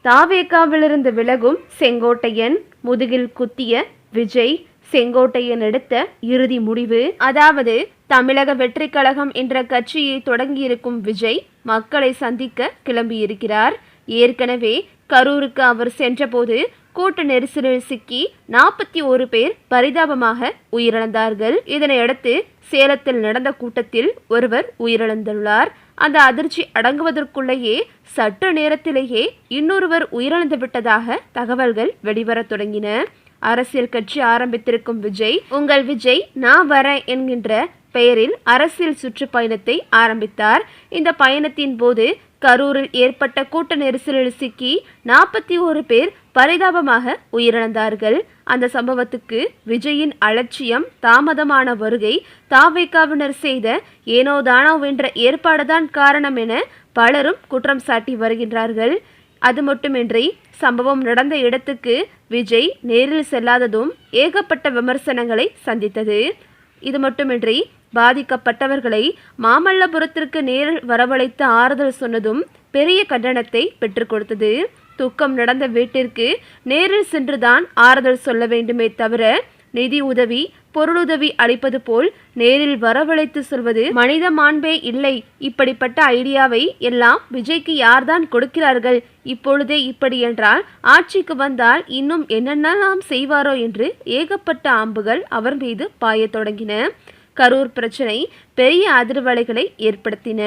தாவேகாவிலிருந்து விலகும் செங்கோட்டையன், முதுகில் குத்திய விஜய், செங்கோட்டையன் எடுத்த இறுதி முடிவு. அதாவது தமிழக வெற்றி கழகம் என்ற கட்சியை தொடங்கியிருக்கும் விஜய் மக்களை சந்திக்க கிளம்பியிருக்கிறார். ஏற்கனவே கரூருக்கு அவர் சென்றபோது கூட்ட நெரிசலில் சிக்கி 41 பேர் பரிதாபமாக உயிரிழந்தார்கள். இதனையடுத்து சேலத்தில் நடந்த கூட்டத்தில் ஒருவர் உயிரிழந்துள்ளார். அந்த அதிர்ச்சி அடங்குவதற்குள்ளேயே சற்று நேரத்திலேயே இன்னொருவர் உயிரிழந்து விட்டதாக தகவல்கள் வெளிவர தொடங்கின. அரசியல் கட்சி ஆரம்பித்திருக்கும் விஜய், உங்கள் விஜய் நான் வரேன் என்கின்ற பெயரில் அரசியல் சுற்றுப்பயணத்தை ஆரம்பித்தார். இந்த பயணத்தின் போது கரூரில் ஏற்பட்ட கூட்ட நெரிசலில் சிக்கி 41 பேர் பரிதாபமாக உயிரிழந்தார்கள். அந்த சம்பவத்துக்கு விஜயின் அலட்சியம், தாமதமான வருகை, தாவேகாவினர் செய்த ஏனோ தானோ என்ற ஏற்பாடுதான் காரணம் என பலரும் குற்றம் சாட்டி வருகின்றார்கள். அது மட்டுமின்றி சம்பவம் நடந்த இடத்துக்கு விஜய் நேரில் செல்லாததும் ஏகப்பட்ட விமர்சனங்களை சந்தித்தது. இது மட்டுமின்றி பாதிக்கப்பட்டவர்களை மாமல்லபுரத்திற்கு நேரில் வரவழைத்து ஆறுதல் சொன்னதும் பெரிய கண்டனத்தை பெற்றுக் கொடுத்தது. துக்கம் நடந்த வீட்டிற்கு நேரில் சென்றுதான் ஆறுதல் சொல்ல வேண்டுமே தவிர நிதி உதவி, பொருளுதவி அளிப்பது போல் நேரில் வரவழைத்து சொல்வது மனித மாண்பே இல்லை. இப்படிப்பட்ட ஐடியாவை எல்லாம் விஜய்க்கு யார்தான் கொடுக்கிறார்கள்? இப்பொழுதே இப்படி என்றால் ஆட்சிக்கு வந்தால் இன்னும் என்னென்னலாம் செய்வாரோ என்று ஏகப்பட்ட அம்புகள் அவர் மீது பாயத் தொடங்கின. கரூர் பிரச்சனை பெரிய அதிர்வலைகளை ஏற்படுத்தின.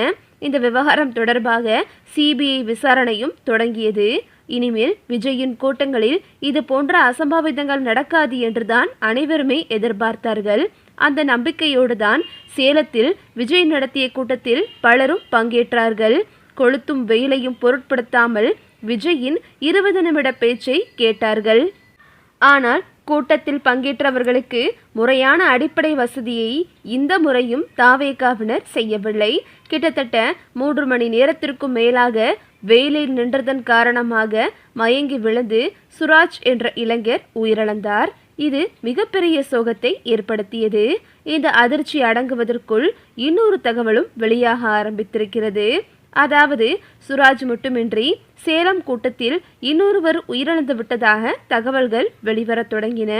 இந்த விவகாரம் தொடர்பாக சிபிஐ விசாரணையும் தொடங்கியது. இனிமேல் விஜயின் கூட்டங்களில் இது போன்ற அசம்பாவிதங்கள் நடக்காது என்றுதான் அனைவருமே எதிர்பார்த்தார்கள். அந்த நம்பிக்கையோடு தான் சேலத்தில் விஜய் நடத்திய கூட்டத்தில் பலரும் பங்கேற்றார்கள். கொளுத்தும் வெயிலையும் பொருட்படுத்தாமல் விஜயின் 20 நிமிட பேச்சை கேட்டார்கள். ஆனால் கூட்டத்தில் பங்கேற்றவர்களுக்கு முறையான அடிப்படை வசதியை இந்த முறையும் தாவேகாவினர் செய்யவில்லை. கிட்டத்தட்ட 3 மணி நேரத்திற்கும் மேலாக வெயிலில் நின்றதன் காரணமாக மயங்கி விழுந்து சுராஜ் என்ற இளைஞர் உயிரிழந்தார். இது மிகப்பெரிய சோகத்தை ஏற்படுத்தியது. இந்த அதிர்ச்சி அடங்குவதற்குள் இன்னொரு தகவலும் வெளியாக ஆரம்பித்திருக்கிறது. அதாவது சுராஜ் மட்டுமின்றி சேலம் கூட்டத்தில் இன்னொருவர் உயிரிழந்து விட்டதாக தகவல்கள் வெளிவரத் தொடங்கின.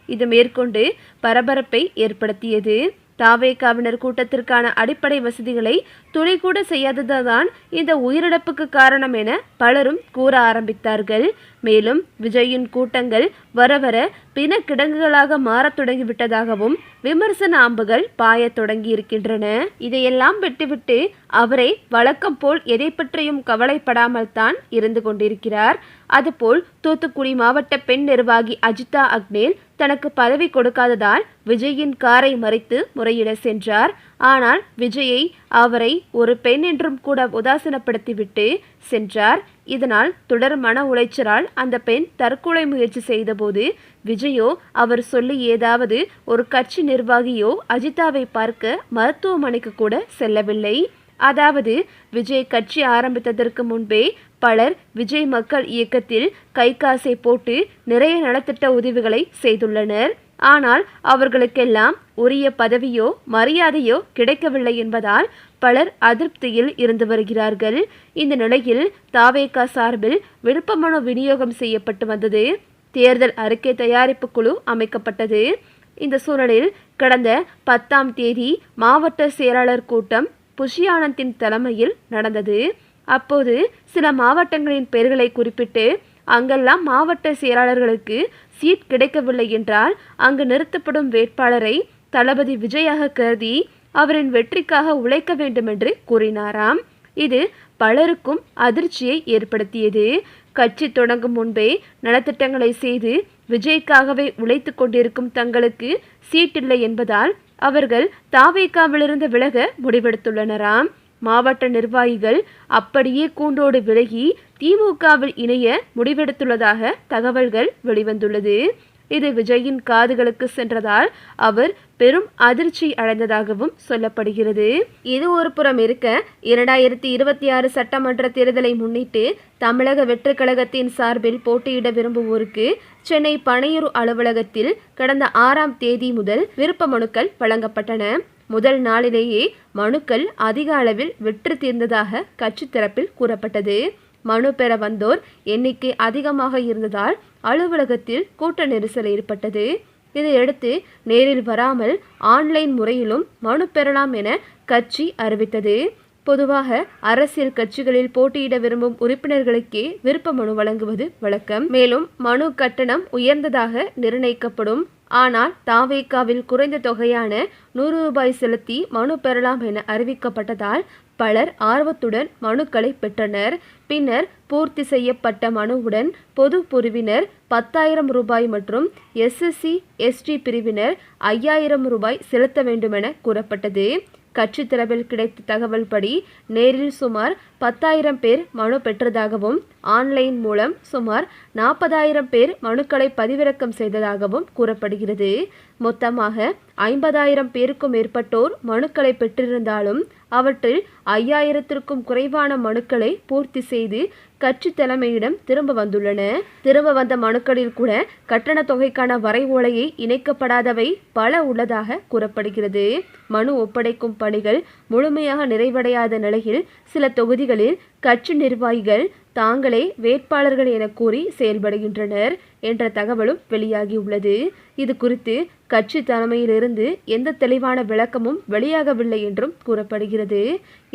இது மேற்கொண்டு பரபரப்பை ஏற்படுத்தியது. தாவேகாவினர் கூட்டத்திற்கான அடிப்படை வசதிகளை துளி கூட செய்யாததுதான் இந்த உயிரிழப்புக்கு காரணம் என பலரும் கூற ஆரம்பித்தார்கள். மேலும் விஜயின் கூட்டங்கள் வர வர பிணக்கிடங்குகளாக மாறத் தொடங்கிவிட்டதாகவும் விமர்சன அம்புகள் பாயத் தொடங்கி இருக்கின்றன. இதையெல்லாம் விட்டுவிட்டு அவரை வழக்கம் போல் எதை பற்றியும் கவலைப்படாமல் தான் இருந்து கொண்டிருக்கிறார். அதுபோல் தூத்துக்குடி மாவட்ட பெண் நிர்வாகி அஜிதா அக்னேல் தனக்கு பதவி கொடுக்காததால் விஜயின் காரை மறித்து முறையிட சென்றார். ஆனால் விஜயை அவரை ஒரு பெண் என்றும் கூட உதாசீனப்படுத்திவிட்டு சென்றார். இதனால் தொடர் மன உளைச்சலால் அந்த பெண் தற்கொலை முயற்சி செய்தபோது விஜயோ அவர் சொல்லி ஏதாவது ஒரு கட்சி நிர்வாகியோ அஜிதாவை பார்க்க மருத்துவமனைக்கு கூட செல்லவில்லை. அதாவது விஜய் கட்சி ஆரம்பித்ததற்கு முன்பே பலர் விஜய் மக்கள் இயக்கத்தில் கை காசை போட்டு நிறைய நலத்திட்ட உதவிகளை செய்துள்ளனர். ஆனால் அவர்களுக்கெல்லாம் உரிய பதவியோ மரியாதையோ கிடைக்கவில்லை என்பதால் பலர் அதிருப்தியில் இருந்து வருகிறார்கள். இந்த நிலையில் தாவேகா சார்பில் விருப்பமனு விநியோகம் செய்யப்பட்டு வந்தது. தேர்தல் அறிக்கை தயாரிப்பு குழு அமைக்கப்பட்டது. இந்த சூழலில் கடந்த 10ஆம் தேதி மாவட்ட செயலாளர் கூட்டம் புஷி ஆனந்தின் தலைமையில் நடந்தது. அப்போது சில மாவட்டங்களின் பெயர்களை குறிப்பிட்டு அங்கெல்லாம் மாவட்ட செயலாளர்களுக்கு சீட் கிடைக்கவில்லை என்றால் அங்கு நிறுத்தப்படும் வேட்பாளரை தளபதி விஜயாக கருதி அவரின் வெற்றிக்காக உழைக்க வேண்டும் என்று கூறினாராம். இது பலருக்கும் அதிர்ச்சியை ஏற்படுத்தியது. கட்சி தொடங்கும் முன்பே நலத்திட்டங்களை செய்து விஜய்க்காகவே உழைத்து கொண்டிருக்கும் தங்களுக்கு சீட்டில்லை என்பதால் அவர்கள் தாவேகாவிலிருந்து விலக முடிவெடுத்துள்ளனராம். மாவட்ட நிர்வாகிகள் அப்படியே கூண்டோடு விலகி திமுகவில் இணைய முடிவெடுத்துள்ளதாக தகவல்கள் வெளிவந்துள்ளது. இது விஜயின் காதுகளுக்கு சென்றதால் அவர் பெரும் அதிர்ச்சி அடைந்ததாகவும் சொல்லப்படுகிறது. இது ஒரு புறம் இருக்க 2026 சட்டமன்ற தேர்தலை முன்னிட்டு தமிழக வெற்றி கழகத்தின் சார்பில் போட்டியிட விரும்புவோருக்கு சென்னை பனையூர் அலுவலகத்தில் கடந்த 6ஆம் தேதி முதல் விருப்ப மனுக்கள் வழங்கப்பட்டன. முதல் நாளிலேயே மனுக்கள் அதிக அளவில் வெற்றி தீர்ந்ததாக கட்சி தரப்பில் கூறப்பட்டது. மனு பெற வந்தோர் எண்ணிக்கை அதிகமாக இருந்ததால் அலுவலகத்தில் கூட்ட நெரிசல் ஏற்பட்டது. இதையடுத்து நேரில் வராமல் ஆன்லைன் முறையிலும் மனு பெறலாம் என கட்சி அறிவித்தது. பொதுவாக அரசியல் கட்சிகளில் போட்டியிட விரும்பும் உறுப்பினர்களுக்கே விருப்ப மனு வழங்குவது வழக்கம். மேலும் மனு கட்டணம் உயர்ந்ததாக நிர்ணயிக்கப்படும். ஆனால் தாவேகாவில் குறைந்த தொகையான 100 ரூபாய் செலுத்தி மனு பெறலாம் என அறிவிக்கப்பட்டதால் பலர் ஆர்வத்துடன் மனுக்களை பெற்றனர். பின்னர் பூர்த்தி செய்யப்பட்ட மனுவுடன் பொது பிரிவினர் 10,000 ரூபாய் மற்றும் SSC ST பிரிவினர் 5,000 ரூபாய் செலுத்த வேண்டுமென கூறப்பட்டது. கட்சி தரப்பில் கிடைத்த தகவல் படி நேரில் சுமார் 10,000 பேர் மனு பெற்றதாகவும் ஆன்லைன் மூலம் சுமார் 40,000 பேர் மனுக்களை பதிவிறக்கம் செய்ததாகவும் கூறப்படுகிறது. மொத்தமாக 50,000 பேருக்கும் மேற்பட்டோர் மனுக்களை பெற்றிருந்தாலும் அவற்றில் 5,000த்திற்கும் குறைவான மனுக்களை பூர்த்தி செய்து கட்சி தலைமையிடம் திரும்ப வந்துள்ளன. திரும்ப வந்த மனுக்களில் கூட கட்டண தொகைக்கான வரைவோலையை இணைக்கப்படாதவை பல உள்ளதாக கூறப்படுகிறது. மனு ஒப்படைக்கும் பணிகள் முழுமையாக நிறைவடையாத நிலையில் சில தொகுதிகளில் கட்சி நிர்வாகிகள் தாங்களே வேட்பாளர்கள் என கூறி செயல்படுகின்றனர் என்ற தகவலும் வெளியாகியுள்ளது. இது குறித்து கட்சி தலைமையிலிருந்து எந்த தெளிவான விளக்கமும் வெளியாகவில்லை என்றும் கூறப்படுகிறது.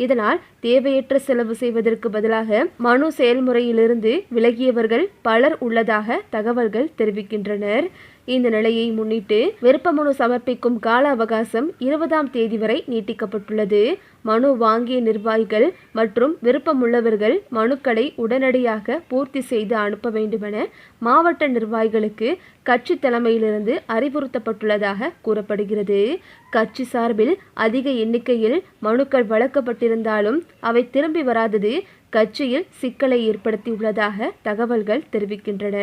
இதனால் தேவையற்ற செலவு செய்வதற்கு பதிலாக மனு செயல்முறையிலிருந்து விலகியவர்கள் பலர் உள்ளதாக தகவல்கள் தெரிவிக்கின்றனர். இந்த நிலையை முன்னிட்டு விருப்பமனு சமர்ப்பிக்கும் கால அவகாசம் 20ஆம் தேதி வரை நீட்டிக்கப்பட்டுள்ளது. மனு வாங்கிய நிர்வாகிகள் மற்றும் விருப்பமுள்ளவர்கள் மனுக்களை உடனடியாக பூர்த்தி செய்து அனுப்ப வேண்டுமென மாவட்ட நிர்வாகிகளுக்கு கட்சி தலைமையிலிருந்து அறிவுறுத்தப்பட்டுள்ளதாக கூறப்படுகிறது. கட்சி சார்பில் அதிக எண்ணிக்கையில் மனுக்கள் வழங்கப்பட்டிருந்தாலும் அவை திரும்பி வராதது கட்சியில் சிக்கலை ஏற்படுத்தியுள்ளதாக தகவல்கள் தெரிவிக்கின்றன.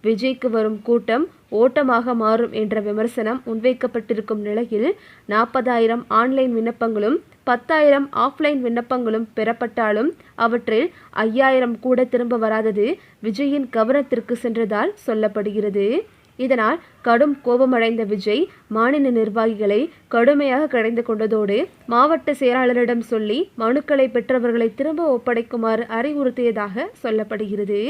விஜய்க்கு வரும் கூட்டம் ஓட்டமாக மாறும் என்ற விமர்சனம் முன்வைக்கப்பட்டிருக்கும் நிலையில் 40,000 ஆன்லைன் விண்ணப்பங்களும் 10,000 ஆஃப்லைன் விண்ணப்பங்களும் பெறப்பட்டாலும் அவற்றில் 5,000 கூட திரும்ப வராதது விஜயின் கவனத்திற்கு சென்றதால் சொல்லப்படுகிறது. இதனால் கடும் கோபமடைந்த விஜய் மாநில நிர்வாகிகளை கடுமையாக கடிந்து கொண்டதோடு மாவட்ட செயலாளரிடம் சொல்லி மனுக்களை பெற்றவர்களை திரும்ப ஒப்படைக்குமாறு அறிவுறுத்தியதாக சொல்லப்படுகிறது.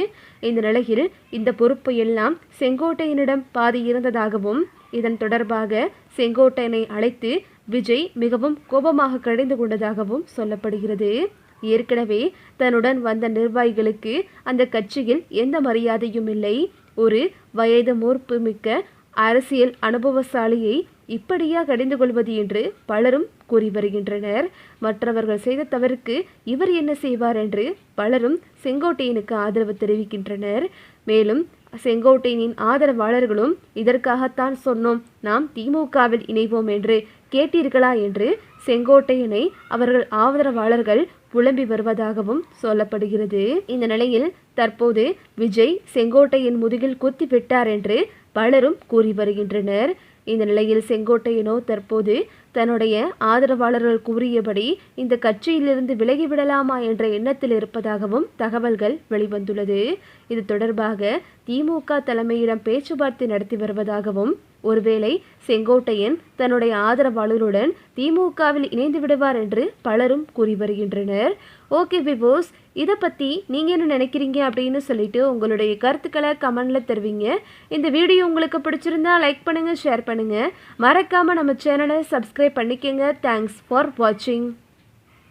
இந்த நிலையில் இந்த பொறுப்பு எல்லாம் செங்கோட்டையனிடம் பாதி இருந்ததாகவும் இதன் தொடர்பாக செங்கோட்டையனை அழைத்து விஜய் மிகவும் கோபமாக கடிந்து கொண்டதாகவும் சொல்லப்படுகிறது. ஏற்கனவே தன்னுடன் வந்த நிர்வாகிகளுக்கு அந்த கட்சியில் எந்த மரியாதையும் இல்லை. ஒரு வயது மூர்ப்பு மிக்க அரசியல் அனுபவசாலியை இப்படியா கடிந்து கொள்வது என்று பலரும் கூறி வருகின்றனர். மற்றவர்கள் செய்த தவறுக்கு இவர் என்ன செய்வார் என்று பலரும் செங்கோட்டையனுக்கு ஆதரவு தெரிவிக்கின்றனர். மேலும் செங்கோட்டையனின் ஆதரவாளர்களும் இதற்காகத்தான் சொன்னோம், நாம் திமுகவில் இணைவோம் என்று கேட்டீர்களா என்று செங்கோட்டையனை அவர்கள் ஆதரவாளர்கள் புலம்பி வருவதாகவும் சொல்லப்படுகிறது. இந்த நிலையில் தற்போது விஜய் செங்கோட்டையன் முதுகில் குத்தி விட்டார் என்று பலரும் கூறி வருகின்றனர். இந்த நிலையில் செங்கோட்டையனோ தற்போது தன்னுடைய ஆதரவாளர்கள் கூறியபடி இந்த கட்சியிலிருந்து விலகிவிடலாமா என்ற எண்ணத்தில் இருப்பதாகவும் தகவல்கள் வெளிவந்துள்ளது. இது தொடர்பாக திமுக தலைமையிடம் பேச்சுவார்த்தை நடத்தி வருவதாகவும் ஒருவேளை செங்கோட்டையன் தன்னுடைய ஆதரவாளர்களுடன் திமுகவில் இணைந்து விடுவார் என்று பலரும் கூறி வருகின்றனர். ஓகே விவோஸ், இதை பற்றி நீங்கள் என்ன நினைக்கிறீங்க அப்படின்னு சொல்லிட்டு உங்களுடைய கருத்துக்களை கமெண்டில் தருவீங்க. இந்த வீடியோ உங்களுக்கு பிடிச்சிருந்தா லைக் பண்ணுங்கள், ஷேர் பண்ணுங்கள். மறக்காமல் நம்ம சேனலை சப்ஸ்கிரைப் பண்ணிக்கோங்க. தேங்க்ஸ் ஃபார் வாட்சிங்.